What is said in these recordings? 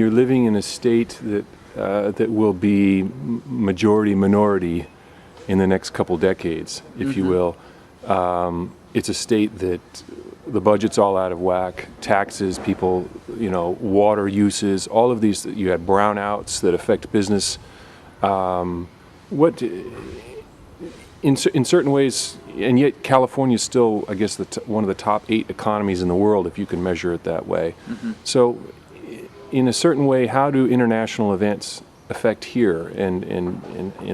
You're living in a state that will be majority minority in the next couple decades, if you will. It's a state that the budget's all out of whack, taxes, people, water uses, all of these. You had brownouts that affect business. In certain ways, and yet California is still, I guess, one of the top 8 economies in the world, if you can measure it that way. So, in a certain way, how do international events affect here and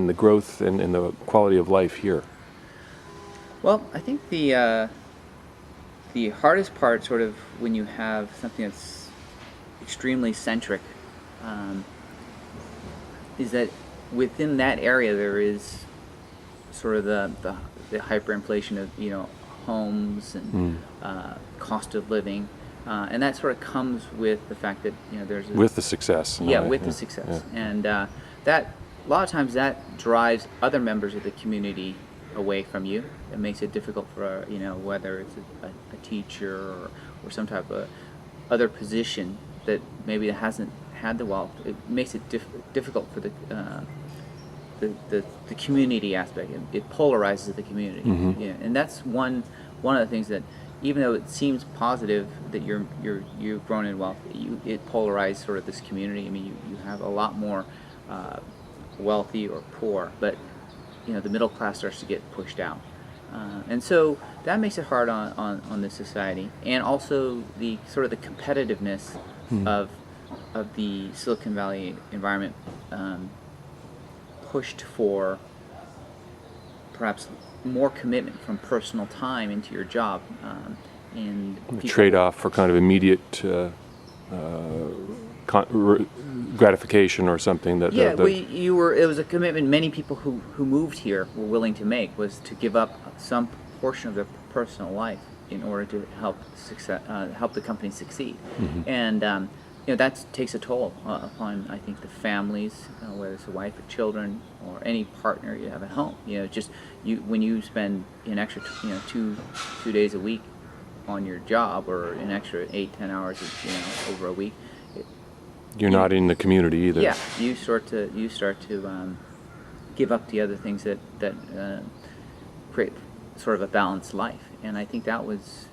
the growth and the quality of life here? Well, I think the hardest part, sort of, when you have something that's extremely centric, is that within that area there is sort of the hyperinflation of homes and cost of living, and that sort of comes with the fact that there's with the success. The success, and that a lot of times that drives other members of the community away from you. It makes it difficult for whether it's a teacher or some type of other position that maybe hasn't had the wealth. It makes it difficult for the community aspect. It polarizes the community. And that's one of the things that, even though it seems positive that you've grown in wealth, it polarizes sort of this community. I mean, you have a lot more wealthy or poor, but the middle class starts to get pushed out, and so that makes it hard on this society, and also the sort of the competitiveness of the Silicon Valley environment, pushed for perhaps more commitment from personal time into your job, and the trade-off for kind of immediate gratification or something that it was a commitment many people who moved here were willing to make, was to give up some portion of their personal life in order to help the company succeed. And that takes a toll upon, I think, the families, whether it's a wife or children or any partner you have at home. When you spend an extra 2 days a week on your job, or an extra 8-10 hours over a week, you're not in the community either. Yeah, you start to give up the other things that create sort of a balanced life, and I think that was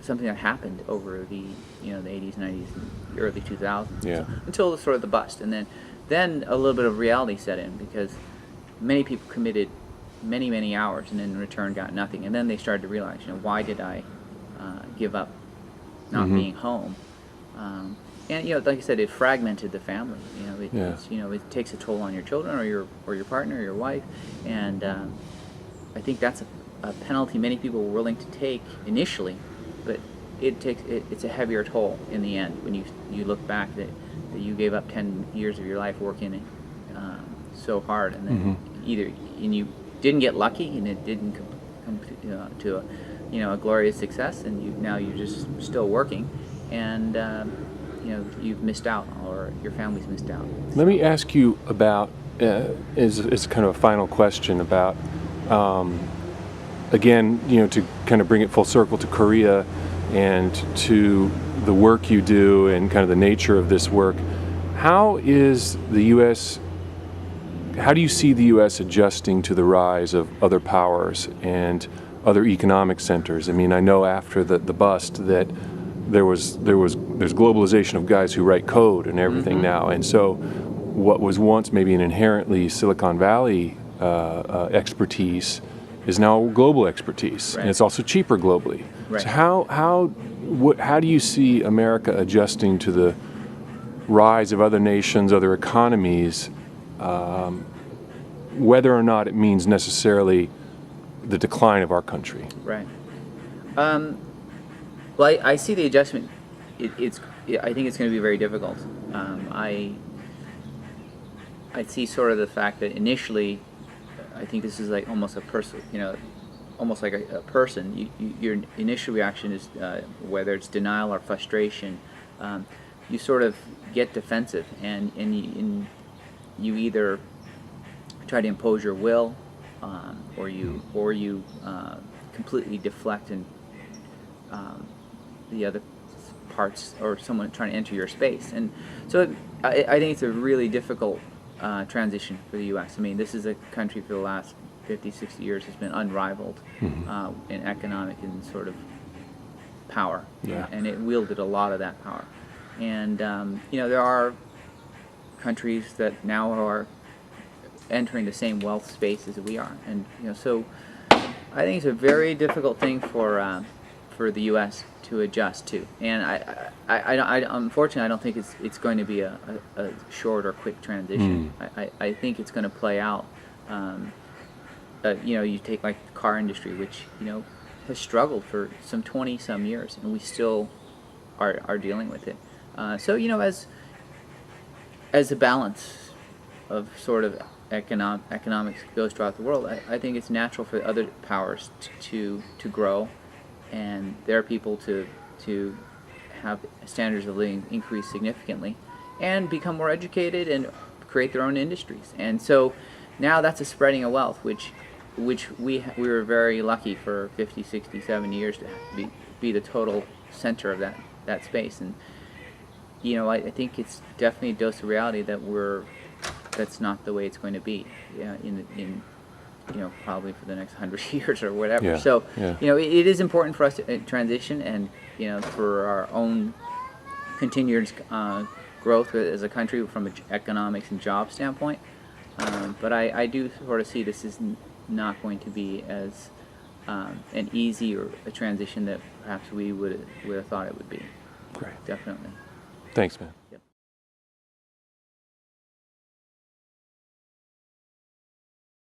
something that happened over the the 80s, 90s, and early 2000s, until sort of the bust, and then a little bit of reality set in, because many people committed many hours and in return got nothing, and then they started to realize, why did I give up not being home? And like I said, it fragmented the family. It takes a toll on your children or your partner or your wife, and I think that's a penalty many people were willing to take initially, but it's a heavier toll in the end when you look back that you gave up 10 years of your life working so hard, and then you didn't get lucky, and it didn't come to a glorious success, and now you're just still working, and you've missed out, or your family's missed out. Let me ask you about, as kind of a final question about, again, to kind of bring it full circle to Korea and to the work you do and kind of the nature of this work. How do you see the U.S. adjusting to the rise of other powers and other economic centers? I mean, I know after the bust that there's globalization of guys who write code and everything now, and so what was once maybe an inherently Silicon Valley expertise is now global expertise, and it's also cheaper globally. So how do you see America adjusting to the rise of other nations, other economies, whether or not it means necessarily the decline of our country? Right. Well, I see the adjustment. I think it's going to be very difficult. I see sort of the fact that initially, I think this is like almost a person, almost like a person. Your initial reaction is, whether it's denial or frustration, you sort of get defensive, and you either try to impose your will, or you completely deflect and the other parts or someone trying to enter your space. And so I think it's a really difficult transition for the U.S. I mean, this is a country for the last 50, 60 years has been unrivaled in economic and sort of power. Yeah. And it wielded a lot of that power. And, there are countries that now are entering the same wealth space as we are. And, so I think it's a very difficult thing for the U.S. to adjust to. And unfortunately, I don't think it's going to be a short or quick transition. I think it's going to play out. You take like the car industry, which, has struggled for some 20-some years, and we still are dealing with it. So, as a balance of sort of economics goes throughout the world, I think it's natural for other powers to grow, and their people to have standards of living increase significantly, and become more educated and create their own industries. And so now that's a spreading of wealth, which we were very lucky for 50, 60, 70 years to be the total center of that space. And I think it's definitely a dose of reality that that's not the way it's going to be in probably for the next 100 years or whatever. Yeah, So yeah. It is important for us to transition, and for our own continued growth as a country from an economics and job standpoint. But I do sort of see this is not going to be as an easy or a transition that perhaps we would have thought it would be. Great. Definitely. Thanks, man.